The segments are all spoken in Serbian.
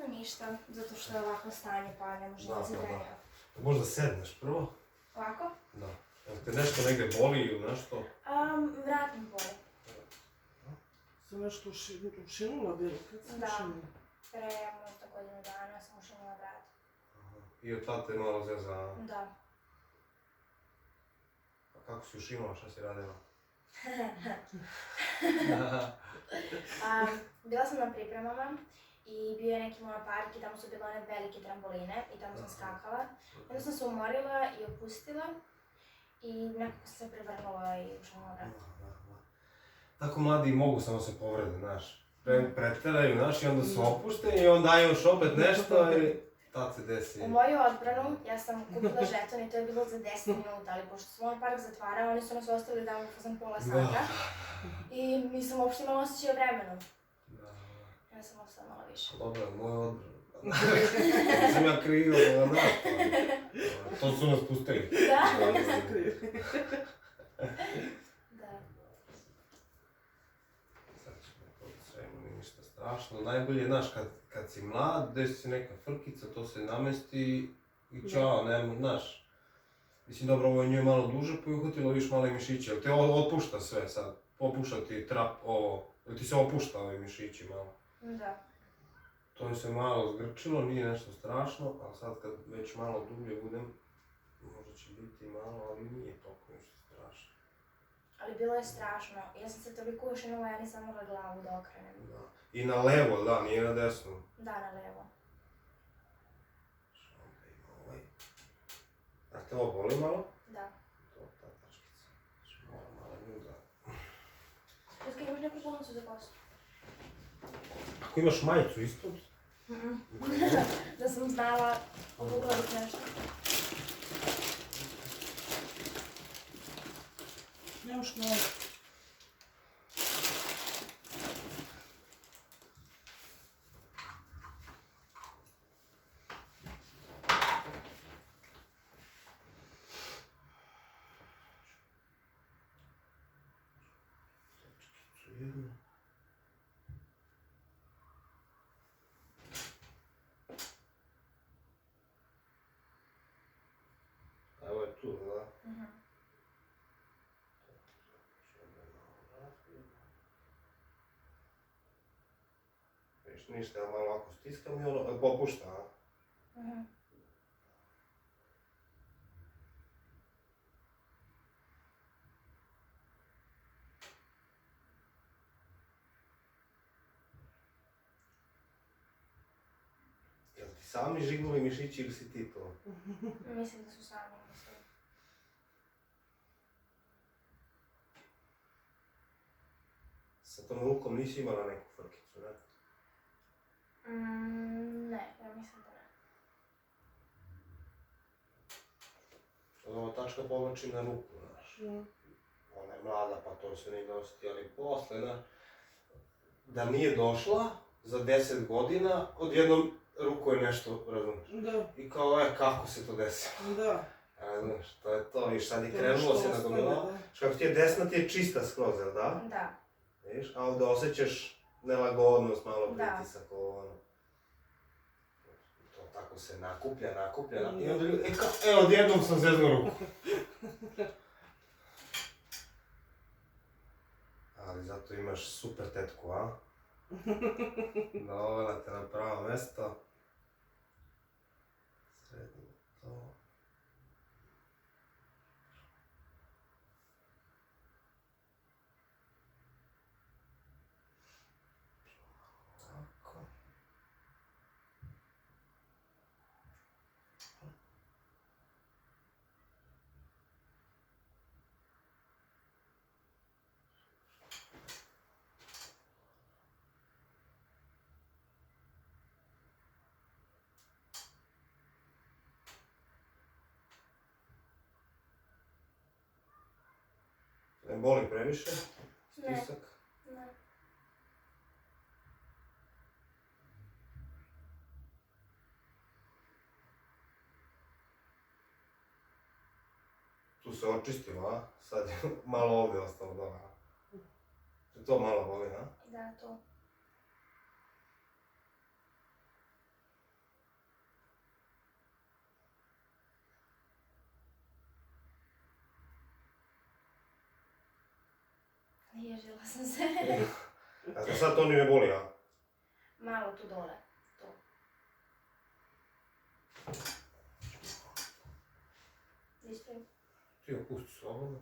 trenutno ništa, zato što je ovako stanje pa ne može da se trenira. Možda sedneš prvo? Ovako? Da. Jel te nešto negdje boli ili nešto? Vrat mi boli. Sam nešto ušinula bilo, kad sam ušinula? Da, pre možda godinu dana sam ušinula vrat. I od tada te malo zeza? Da. A kako si ušinula, šta si radila? Bila sam na pripremama i bio je neki moj park i tamo su bile one velike tramboline i tamo sam skakala. Onda sam se umorila i opustila i nekako sam se prevrnula i ušinula vrat. Tako mladi mogu samo se povrede, znaš. Preteraju, znaš, i onda su opušteni i onda još opet nešto i tad se desi. U moju odbranu ja sam kupila žeton i to je bilo za 10 minuta, ali pošto su moj park zatvarao, oni su nas ostavili tamo sam pola sata i nisam uopšte imala osjećaj o vremenu. Ja sam ostala malo više. Dobro, moj odbranu. Sam ja krivo, to su nas pustili. Da? Oni su krivi. Da. Sad ćemo to sve imali ništa strašno. Najbolje je, znaš, kad si mlad, desi se neka frkica, to se namesti i čao, nema, znaš. Mislim, dobro, ovo je njoj malo duže, pa je uhvatilo viš male mišiće, ali te otpušta sve sad. Popušta ti trap, ovo, ti se opušta ovi mišići malo. Da. To je se malo zgrčilo, nije nešto strašno, ali sad kad već malo dublje budem, možda će biti malo, ali nije toliko ništa strašno. Ali bilo je strašno. Ja sam se toliko ušinula, ja nisam mogla glavu da okrenem. Da. I na levo, da, nije na desno. Da, na levo. Onda ima ovaj. A te ovo boli malo? Da. To, ta tačkica. Znači, moram malo nju da... Jel' imaš neku bolnicu za kosu? Ako imaš majicu ispod? Da sam znala pogledati nešto. Još malo. Evo je tu, da? Viš, ništa, ja malo ovako stiskam i ono popušta, a? Jel ti sami žignuli mišići ili si ti to? Mislim da su sami mislili. Sa tom rukom nisi imala neku frkicu, ne? Ne, ja mislim da ne. Ova tačka povlači na ruku, znaš. Ona je mlada, pa to se ne dosti, ali posle, znaš. Da nije došla za 10 godina, odjednom ruku je nešto, razumiješ? Da. I kao, kako se to desilo? Da. Znaš, to je to, viš, sad je krenulo se na gomila. Kako ti je desna, ti je čista skroz, jel da? Da. Viš, a ovdje osjećaš nelagodnost, malo pritisak, ono. To tako se nakuplja, i onda ljudi, odjednom sam zeznuo ruku. Ali zato imaš super tetku, a? Dovela te na pravo mjesto. Sredimo to. Ovako. Ne boli previše? Stisak? Ne. Tu se očistilo, a? Sad je malo ovdje ostalo dole, a? To malo boli, a? Da, to. Naježila sam se. A te sad to ni ne boli, a? Malo tu dole. Tu. Ispravim. Ti opusti slobodno.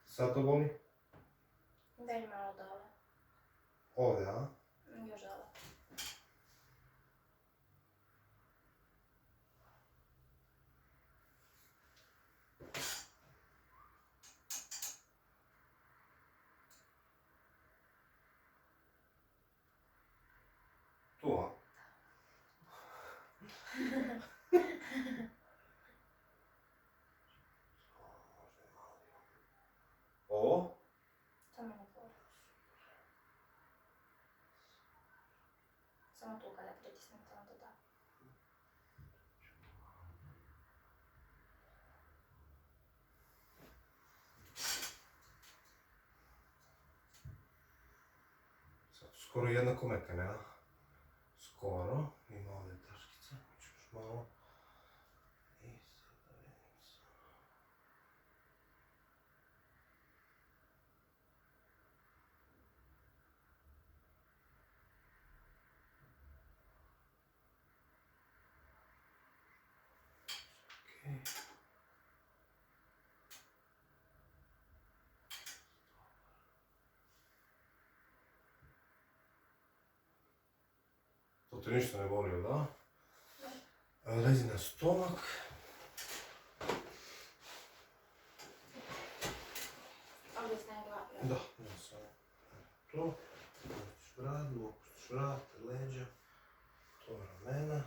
Sad to boli? Daj malo dole. Ovdje, a? Još dole. Tu, a? Ovo? Samo ne boli. Samo tu kada pritisnete, onda da. Sad skoro jednako mekane, a? Skoro. Ima ovdje taškica. Hoću još malo. I sad da vidim se. Okej. To te ništa ne boli, da? Lezi na stomak. Ovdje staje glava. Da, da samo. To. Opustiš bradu, opustiš vrat, leđa. To ramena.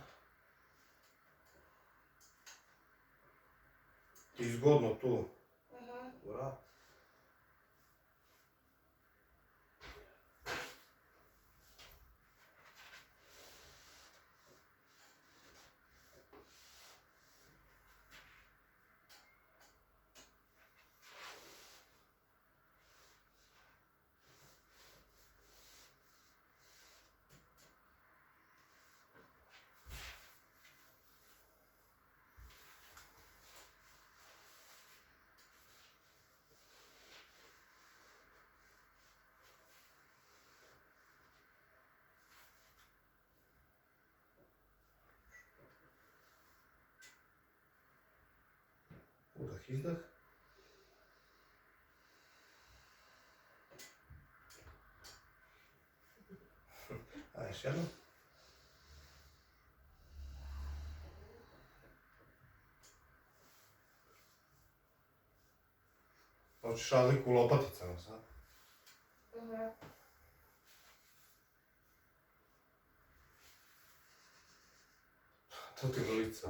Ti zgodno tu. Vrat. Udah, izdah. A još jedno. Hoćeš razliku u lopaticama sad? To ti golica.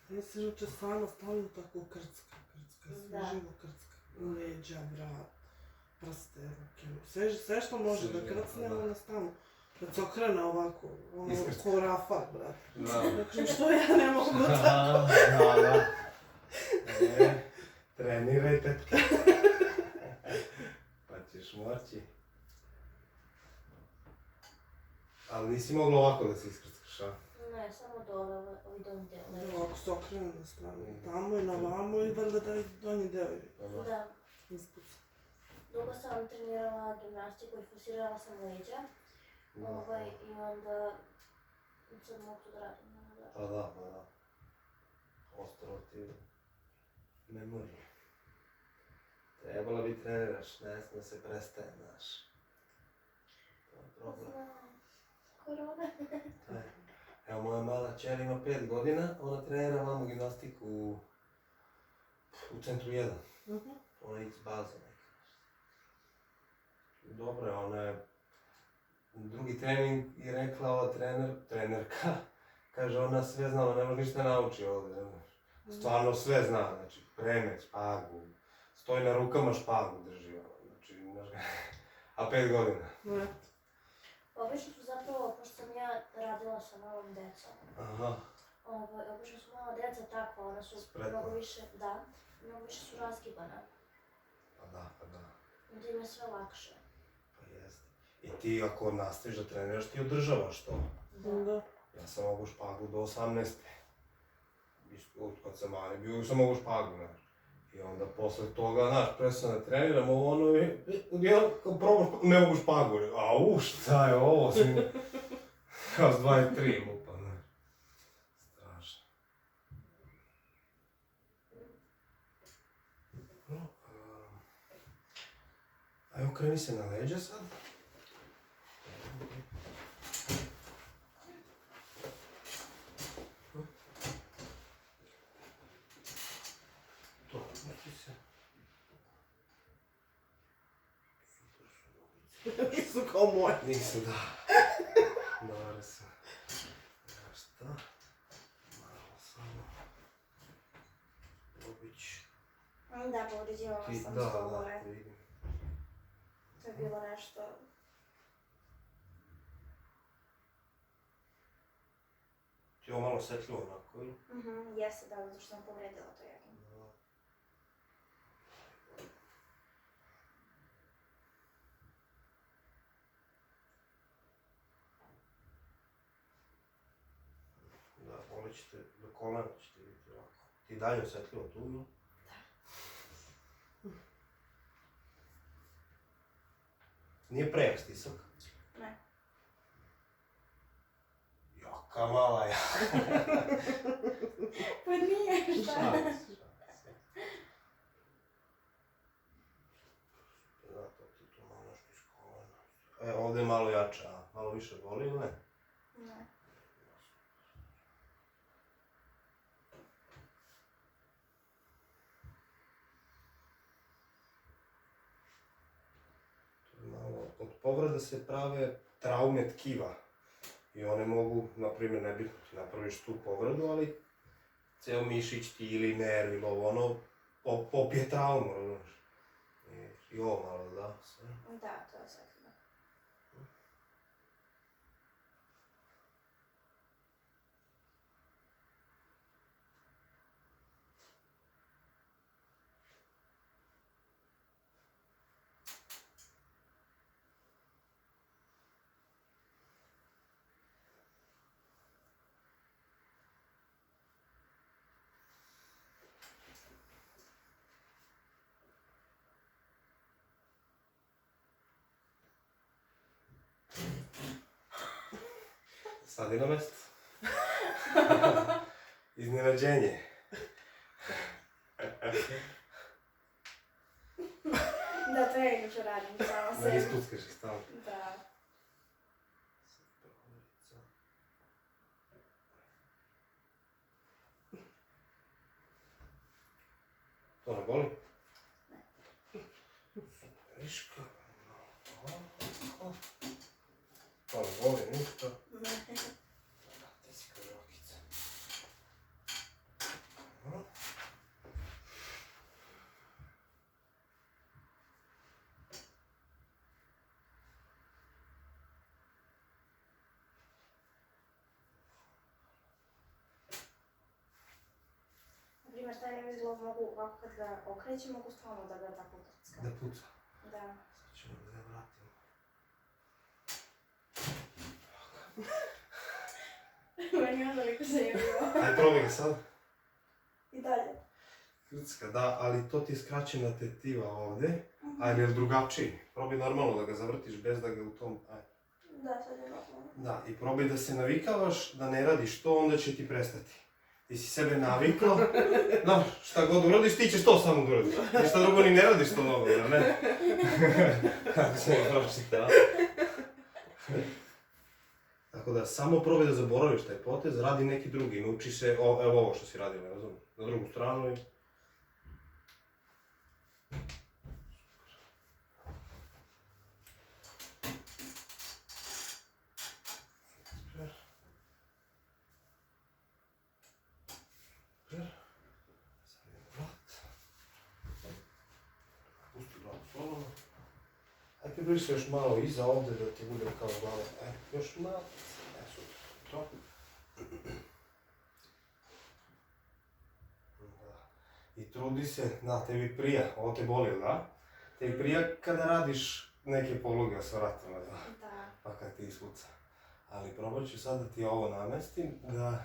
Ja se juče stvarno stalno tako krcka, sve Da. živo krcka. Leđa, vrat, prste, ruke, sve što može Sve da živo, krcne, da. ona stalno. Kad se okrene ovako, ono, Iskrca. ko Rafal, brat. Da. Dakle, što ja ne mogu tako? Da. Treniraj tetke. Pa ćeš moći. Ali nisi mogla ovako da se iskrcaš, a? Ne, samo dole, ovi donji deo. Ovako se okrene na stranu, tamo i na vamo i valjda da i donji deo je Da. ispuca. Dugo sam trenirala gimnastiku i forsirala sam leđa. I onda sad mogu to da radim. Pa da. Ostalo ti ne može. Trebala bi treniraš, ne smije se prestaje, znaš. To je problem. Korona. Evo, moja mala čer ima 5 godina, ona trenira vamo gimnastiku u centru 1. Ona X baza neka. Dobro je, ona je drugi trening i rekla ova trenerka, kaže ona sve zna, ona ne može ništa nauči ovdje. Stvarno sve zna, znači premeć, špagu, stoji na rukama, špagu drži, znači, a 5 godina. Obično su zapravo, pošto sam ja radila sa malom decom, Aha. Obično su malo djeca takva, ona su Spretna. mnogo više, da, mnogo više su raskibana. Pa da. Onda im je sve lakše. Pa jeste. I ti ako nastaviš da treniraš, ti održavaš to. Da. Ja sam mogu špagu do 18. Kad sam mali bio, sam mogu špagu, znaš. I onda posle toga, znaš, presam da treniram, ono i... Ja kao probaš, ne mogu špagu. Šta je ovo? Kao s 23 lupa, znaš. Strašno. No, aj okreni se na leđa sad. To, pusti se. Nisu kao moje. Nisu, da. Dobre su. Ja šta? Malo samo. Obić. Da, povređivala Ti, sam da, stolove. da, vidim. To je bilo nešto... Ti je ovo malo osjetljivo onako, ili? Jeste, da, zato što sam povredila to jedno. Da, bolit ćete, do kolena ćete biti ovako. Ti dalje osjetljivo tu, ili? Nije prejak stisak? Ne. Jaka mala ja. Pa nije, šta? Šalim se. Da, to ti tu malo nešto iz kolena. Ovdje je malo jače, a malo više boli ili ne? Ne. Od povreda se prave traume tkiva. I one mogu, na primjer, nebitno ti napraviš tu povredu, ali ceo mišić ti ili nerv ili ono, popije traumu, razumiješ? I ovo malo, da, sve. Da, to je osjetljivo. Stadi na mjesto. Iznenađenje. Da, to je inače radim, samo Da se... ispuckaš ih stalno. Da. To ne boli? Ne. Viška. To ne boli ništa. Ne. Ti si kao rokica. Naprimjer, taj nevi zglob mogu, ovako kad ga okrećem, mogu stvarno da ga tako utrckam. Da puca. Da. Sad ćemo da ga vratimo. Meni je toliko zanimljivo. Aj, probaj ga sad. I dalje. Krcka, da, ali to ti je skraćena tetiva ovdje. Ajde, je drugačiji. Probaj normalno da ga zavrtiš bez da ga u tom... Aj. Da, sad je normalno. Da, i probaj da se navikavaš, da ne radiš to, onda će ti prestati. Ti si sebe navikao, da, šta god uradiš, ti ćeš to samo da uradiš. Ništa drugo ni ne radiš to mnogo, jer ne? Kako se ne pročita. Tako da, samo probaj da zaboraviš taj potez, radi neki drugi, nauči se, evo ovo što si radila, ne znam, na drugu stranu i... Ajde, bliži se još malo iza ovdje da ti bude kao glava. Još malo. Super. To. i trudi se, da, tebi prija, ovo te boli, da? Tebi prija kada radiš neke poluge s vratama, da? Da. Pa kad ti ispuca. Ali probat ću sad da ti ovo namestim, da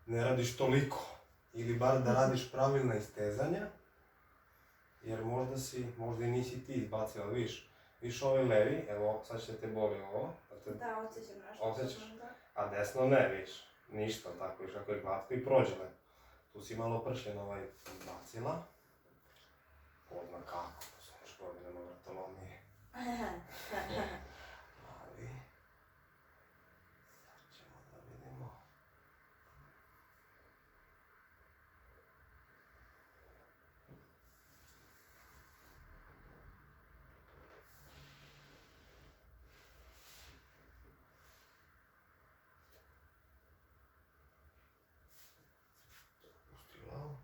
ne radiš toliko. Ili bar da radiš pravilna istezanja. Jer možda i nisi ti izbacila, viš ovaj levi, evo sad će te boli ovo. Da, osjećam nešto. Osjećaš? A desno ne, viš. Ništa, tako viš kako je glatko i prođe lepo. Tu si malo pršljen izbacila. Ko zna kako, to su još godinama vratolomije. Ali, sad ćemo da vidimo. Pusti glavu.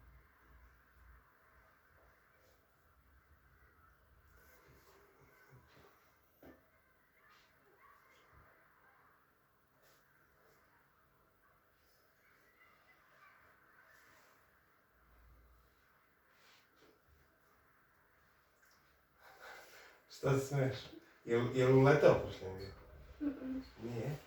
Šta se smiješ? Jel uletao pršljen bio? Nije.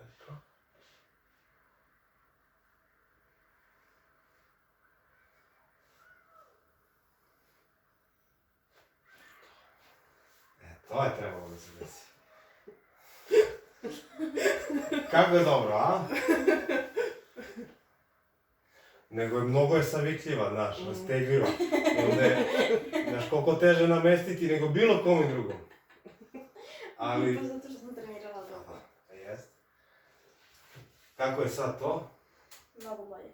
Eto. To je trebalo da se desi. Kako je dobro, a? Mnogo je savikljiva, znaš, rastegljiva. I onda je, znaš, koliko teže namestiti nego bilo kome drugom. Ali... Pa zato što sam trenirala dobro. Jest. Kako je sad to? Mnogo bolje.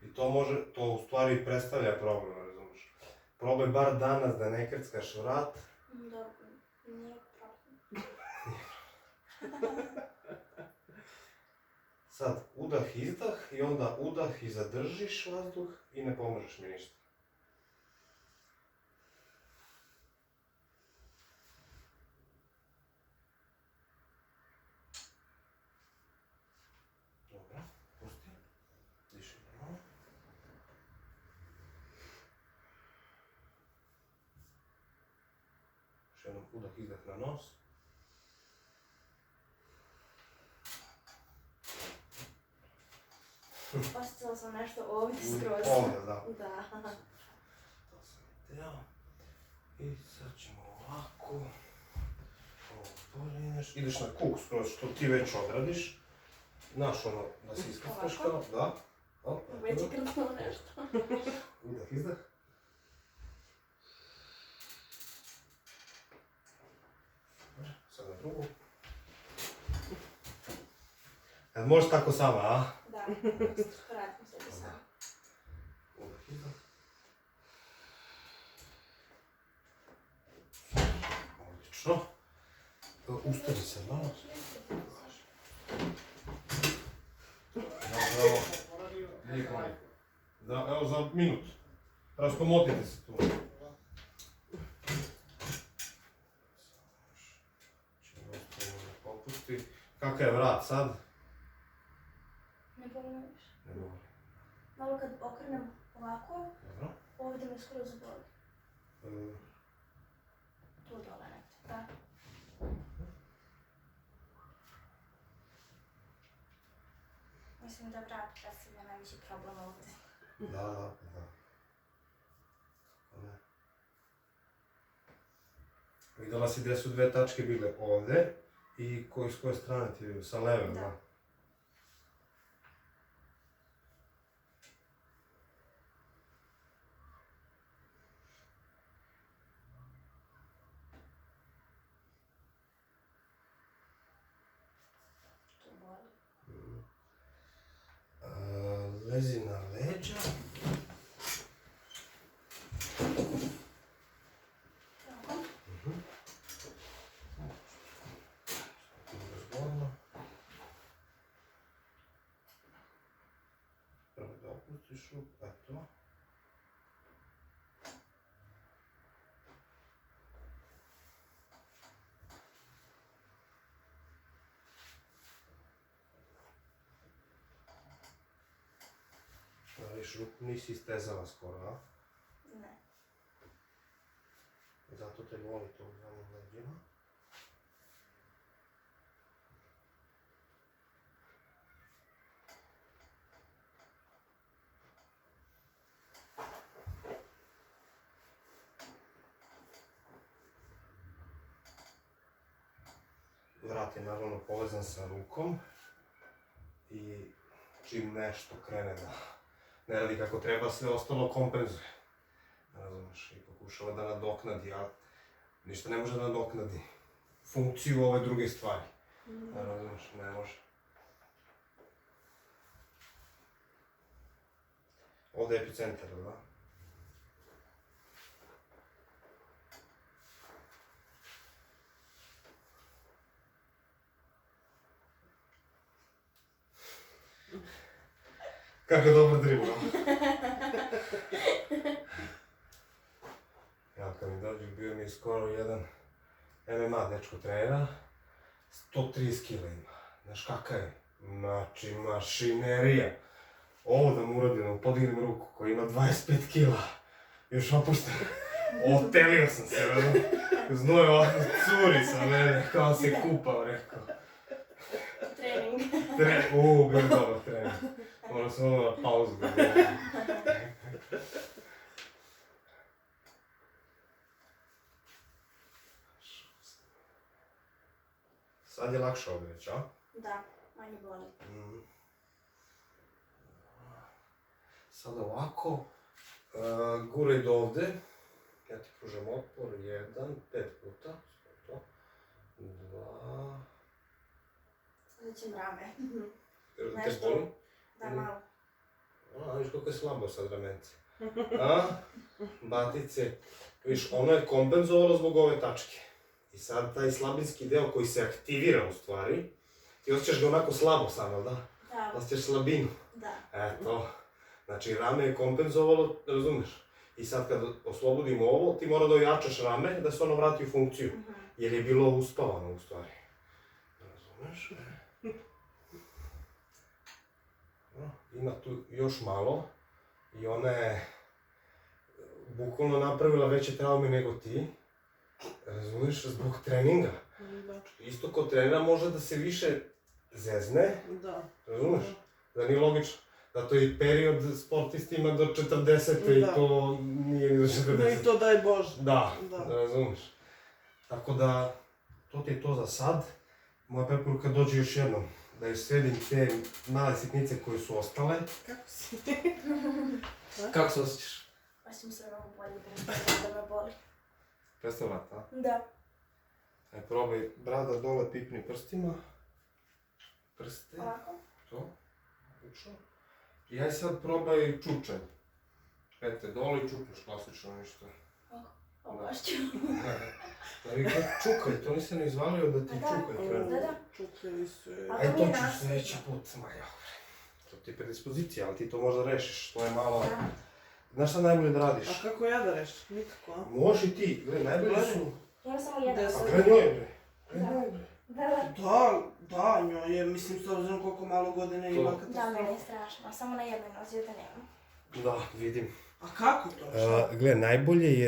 I to u stvari predstavlja problem, razumiješ? Probaj bar danas da ne krckaš vrat. Dobro, nije problem. Sad udah, izdah i onda udah i zadržiš vazduh i ne pomožeš mi ništa. Dobro, pusti. Diši malo. Još jednom udah, izdah na nos. Osjećala sam nešto ovdje skroz. Ovdje, da. Da. To sam i teo. I sad ćemo ovako. Ovo porineš. Ideš na kuk skroz što ti već odradiš. Znaš ono da si iskrcaš kao, da. Već je krcnulo nešto. Udah, izdah. Super, sad na drugu. Kad možeš tako sama, a? Da, radim sebi sam. Udah, izdah. Odlično. Ustavi se malo. Bravo. Lijepo. Da, evo za minut. Raskomotite se tu. Čemo da popusti. Kakav je vrat sad? Ne boli me više. Ne boli. Malo kad okrenem ovako, Dobro. ovdje me skroz boli. Tu dole nekde, da. Mislim da vrat predstavlja najveći problem ovdje. Da. Ne. Vidjela si gdje su dve tačke bile ovdje i s koje strane ti vidio, sa leve, Da. da? Tu boli. Lezi na leđa. šup, eto. Viš, ruku nisi istezala skoro, a? Ne. Zato te boli to u zadnjim leđima. Vrat je naravno povezan sa rukom i čim nešto krene da ne radi kako treba, sve ostalo kompenzuje. Razumeš, i pokušava da nadoknadi, a ništa ne može da nadoknadi funkciju ove druge stvari. Razumeš, ne može. Ovdje je epicentar, da? Kako dobar dribl, ja kad mi dođu, bio mi je skoro jedan MMA dečko trenera, 130 kg ima. Znaš kakav je? Znači, mašinerija. Ovo da mu uradim, da mu podignem ruku koji ima 25 kg, još opušten. Otelio sam se, razum. Znoj ovako curi sa mene, kao se kupao, rekao. Trening. Bio je dobar trening. Moram se ono na pauzu da gledam. Sad je lakše ovdje već, a? Da, manje boli. Sad ovako, guraj do ovde. Ja ti pružam otpor, 1, 5 puta. 2... Sada ćem rame. Te boli? Da, malo. Viš koliko je slabo sad ramence. A? Batice. Viš, ono je kompenzovalo zbog ove tačke. I sad taj slabinski deo koji se aktivira u stvari, ti osjećaš ga onako slabo sam, jel da? Da. Osjećaš slabinu. Da. Eto. Znači rame je kompenzovalo, razumeš? I sad kad oslobodimo ovo, ti mora da ojačaš rame da se ono vrati u funkciju. Jer je bilo uspavano u stvari. Razumeš? Ima tu još malo i ona je bukvalno napravila veće traume nego ti, razumiješ, zbog treninga. Isto kod trenera može da se više zezne, razumiješ, da nije logično. Zato je i period sportistima do 40 i to nije ni do 40. Da i to daj Bože. Da, razumiješ. Tako da, to ti je to za sad. Moja preporuka dođe još jednom. Da joj sredim te male sitnice koje su ostale. Kako si? Kako se osjećaš? Baš ćemo se mnogo bolje da me boli. Predstavljate, a? Da. Aj, probaj brada dole, pipni prstima. Prste. Ovako? To. Učno. I aj sad probaj čučanj. Pete dole i čukneš klasično ništa. Ovo baš ću. Da vi kad čukaj, to nisam izvalio da ti čukaj. Da. Čukljeli su je. Aj, to ćeš sljedeći put, Maja. To ti je predispozicija, ali ti to možda rešiš, to je malo... Znaš šta najbolje da radiš? A kako ja da rešim? Nikako, a? Možeš i ti, gledaj, najbolje su... Ima samo jedan. A gledaj njoj, bre. Da, njoj je, mislim, s obzirom koliko malo godine ima katastrofa. Da, meni je strašno, a samo na jednoj nozi da nemam. Da, vidim. A kako to? Gle, najbolje je